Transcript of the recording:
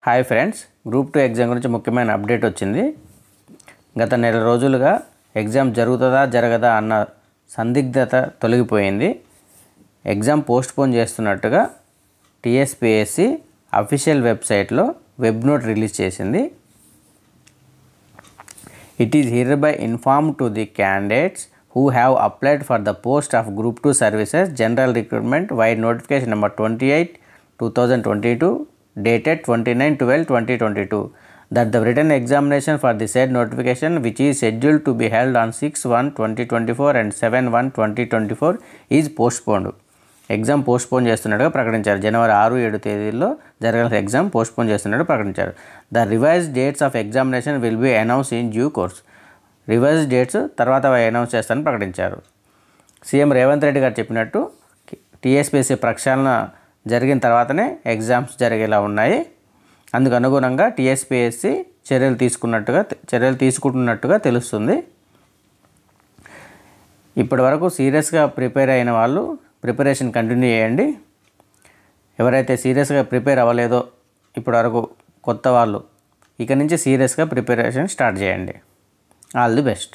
Hi friends, group 2 exam గురించి ముఖ్యమైన update వచ్చింది. గత నెల రోజులుగా ఎగ్జామ్ జరుగుతుందా జరగదా అన్న సందిగ్ధత తొలగిపోయింది. ఎగ్జామ్ పోస్ట్పోన్ చేస్తున్నట్టుగా టీఎస్పీఎస్సీ అఫీషియల్ వెబ్సైట్లో వెబ్ నోట్ రిలీజ్ చేసింది. It is hereby informed to the candidates who have applied for the post of Group 2 Services General Recruitment via notification number 28/2022 dated 29/12/2022 that the written examination for the said notification, which is scheduled to be held on 6/1/2024 and 7/1/2024 is postponed. Exam postpone చేస్తున్నట్టుగా ప్రకటించారు. జనవరి 6-7 తేదీల్లో జరగాల్సిన exam postpone చేస్తున్నట్టు ప్రకటించారు. The revised dates of examination will be announce in due course. Revised dates తర్వాత announce చేస్తారని ప్రకటించారు. CM Revanth Reddy గారు చెప్పినట్టు టీఎస్పీఎస్సీ ప్రక్షాళన జరిగిన తర్వాతనే ఎగ్జామ్స్ జరిగేలా ఉన్నాయి. అందుకు అనుగుణంగా టీఎస్పీఎస్సీ చర్యలు తీసుకుంటున్నట్టుగా తెలుస్తుంది. ఇప్పటి వరకు సీరియస్గా ప్రిపేర్ అయిన వాళ్ళు ప్రిపరేషన్ కంటిన్యూ చేయండి. ఎవరైతే సీరియస్గా ప్రిపేర్ అవ్వలేదో ఇప్పటి వరకు కొత్త వాళ్ళు, ఇక నుంచి సీరియస్గా ప్రిపరేషన్ స్టార్ట్ చేయండి. All the best.